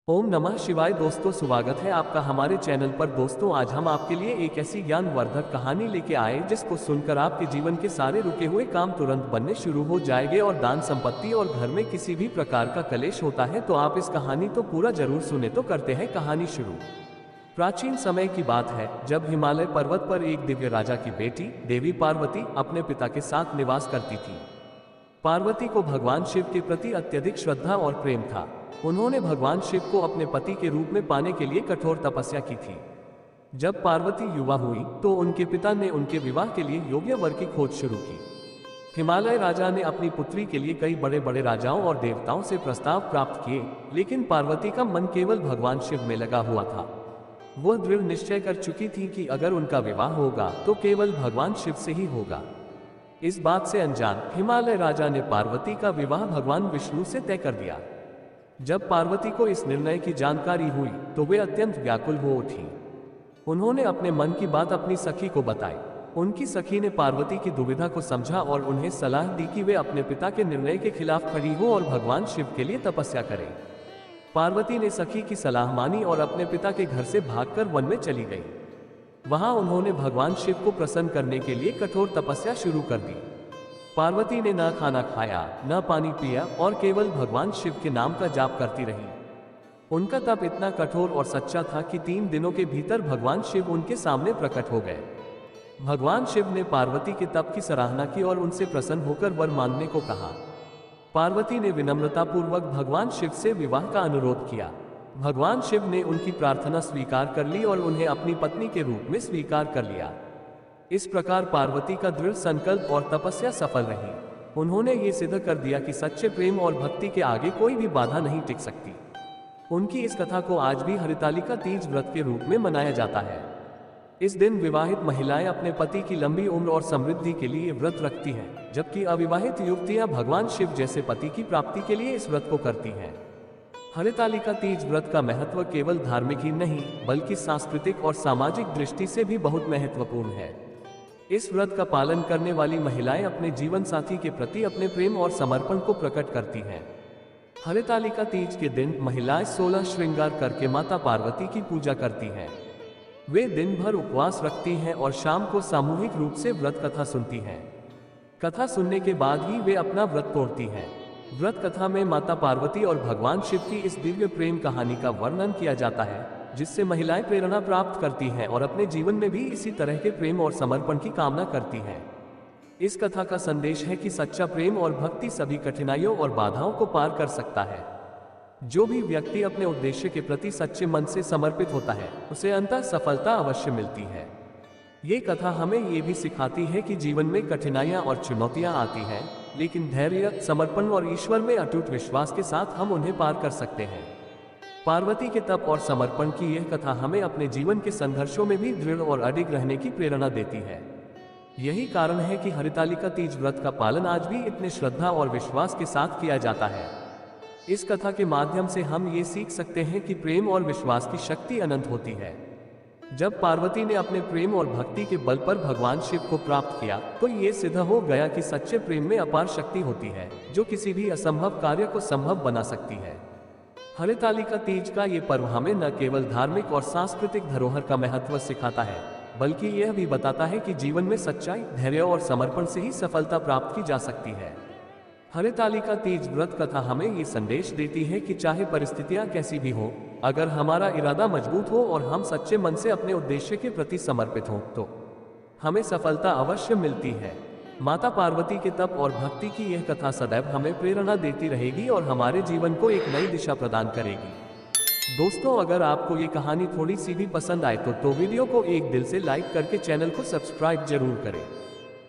ओम नमः शिवाय। दोस्तों, स्वागत है आपका हमारे चैनल पर। दोस्तों, आज हम आपके लिए एक ऐसी ज्ञानवर्धक कहानी लेके आए जिसको सुनकर आपके जीवन के सारे रुके हुए काम तुरंत बनने शुरू हो जाएंगे और दान संपत्ति और घर में किसी भी प्रकार का कलेश होता है तो आप इस कहानी तो पूरा जरूर सुने। तो करते हैं कहानी शुरू। प्राचीन समय की बात है जब हिमालय पर्वत पर एक दिव्य राजा की बेटी देवी पार्वती अपने पिता के साथ निवास करती थी। पार्वती को भगवान शिव के प्रति अत्यधिक श्रद्धा और प्रेम था। उन्होंने भगवान शिव को अपने पति के रूप में पाने के लिए कठोर तपस्या की थी। जब पार्वती युवा हुई तो उनके पिता ने उनके विवाह के लिए योग्य वर की खोज शुरू की। हिमालय राजा ने अपनी पुत्री के लिए कई बड़े बड़े राजाओं और देवताओं से प्रस्ताव प्राप्त किए, लेकिन पार्वती का मन केवल भगवान शिव में लगा हुआ था। वह दृढ़ निश्चय कर चुकी थी कि अगर उनका विवाह होगा तो केवल भगवान शिव से ही होगा। इस बात से अनजान हिमालय राजा ने पार्वती का विवाह भगवान विष्णु से तय कर दिया। जब पार्वती को इस निर्णय की जानकारी हुई तो वे अत्यंत व्याकुल हो उठी। उन्होंने अपने मन की बात अपनी सखी को बताई। उनकी सखी ने पार्वती की दुविधा को समझा और उन्हें सलाह दी कि वे अपने पिता के निर्णय के खिलाफ खड़ी हो और भगवान शिव के लिए तपस्या करें। पार्वती ने सखी की सलाह मानी और अपने पिता के घर से भागकर वन में चली गई। वहां उन्होंने भगवान शिव को प्रसन्न करने के लिए कठोर तपस्या शुरू कर दी। पार्वती ने न खाना खाया, न पानी पिया और केवल भगवान शिव के नाम का जाप करती रही। उनका तप इतना कठोर और सच्चा था कि 3 दिनों के भीतर भगवान शिव उनके सामने प्रकट हो गए। भगवान शिव ने पार्वती के तप की सराहना की और उनसे प्रसन्न होकर वर मांगने को कहा। पार्वती ने विनम्रतापूर्वक भगवान शिव से विवाह का अनुरोध किया। भगवान शिव ने उनकी प्रार्थना स्वीकार कर ली और उन्हें अपनी पत्नी के रूप में स्वीकार कर लिया। इस प्रकार पार्वती का दृढ़ संकल्प और तपस्या सफल रही। उन्होंने ये सिद्ध कर दिया कि सच्चे प्रेम और भक्ति के आगे कोई भी बाधा नहीं टिक सकती। उनकी इस कथा को आज भी हरितालिका तीज व्रत के रूप में मनाया जाता है। इस दिन विवाहित महिलाएं अपने पति की लंबी उम्र और समृद्धि के लिए व्रत रखती हैं, जबकि अविवाहित युवतियां भगवान शिव जैसे पति की प्राप्ति के लिए इस व्रत को करती हैं। हरितालिका तीज व्रत का महत्व केवल धार्मिक ही नहीं बल्कि सांस्कृतिक और सामाजिक दृष्टि से भी बहुत महत्वपूर्ण है। इस व्रत का पालन करने वाली महिलाएं अपने जीवन साथी के प्रति अपने प्रेम और समर्पण को प्रकट करती हैं। हरितालिका तीज के दिन महिलाएं 16 श्रृंगार करके माता पार्वती की पूजा करती हैं। वे दिन भर उपवास रखती हैं और शाम को सामूहिक रूप से व्रत कथा सुनती हैं। कथा सुनने के बाद ही वे अपना व्रत तोड़ती हैं। व्रत कथा में माता पार्वती और भगवान शिव की इस दिव्य प्रेम कहानी का वर्णन किया जाता है, जिससे महिलाएं प्रेरणा प्राप्त करती हैं और अपने जीवन में भी इसी तरह के प्रेम और समर्पण की कामना करती हैं। इस कथा का संदेश है कि सच्चा प्रेम और भक्ति सभी कठिनाइयों और बाधाओं को पार कर सकता है। जो भी व्यक्ति अपने उद्देश्य के प्रति सच्चे मन से समर्पित होता है उसे अंततः सफलता अवश्य मिलती है। ये कथा हमें ये भी सिखाती है कि जीवन में कठिनाइयां और चुनौतियां आती हैं, लेकिन धैर्य, समर्पण और ईश्वर में अटूट विश्वास के साथ हम उन्हें पार कर सकते हैं। पार्वती के तप और समर्पण की यह कथा हमें अपने जीवन के संघर्षों में भी दृढ़ और अडिग रहने की प्रेरणा देती है। यही कारण है कि हरितालिका तीज व्रत का पालन आज भी इतने श्रद्धा और विश्वास के साथ किया जाता है। इस कथा के माध्यम से हम ये सीख सकते हैं कि प्रेम और विश्वास की शक्ति अनंत होती है। जब पार्वती ने अपने प्रेम और भक्ति के बल पर भगवान शिव को प्राप्त किया तो ये सिद्ध हो गया कि सच्चे प्रेम में अपार शक्ति होती है जो किसी भी असंभव कार्य को संभव बना सकती है। हरितालिका तीज का ये पर्व हमें न केवल धार्मिक और सांस्कृतिक धरोहर का महत्व सिखाता है, बल्कि यह भी बताता है कि जीवन में सच्चाई, धैर्य और समर्पण से ही सफलता प्राप्त की जा सकती है। हरितालिका तीज व्रत कथा हमें ये संदेश देती है कि चाहे परिस्थितियां कैसी भी हो, अगर हमारा इरादा मजबूत हो और हम सच्चे मन से अपने उद्देश्य के प्रति समर्पित हों तो हमें सफलता अवश्य मिलती है। माता पार्वती के तप और भक्ति की यह कथा सदैव हमें प्रेरणा देती रहेगी और हमारे जीवन को एक नई दिशा प्रदान करेगी। दोस्तों, अगर आपको ये कहानी थोड़ी सी भी पसंद आए तो वीडियो को एक दिल से लाइक करके चैनल को सब्सक्राइब जरूर करें।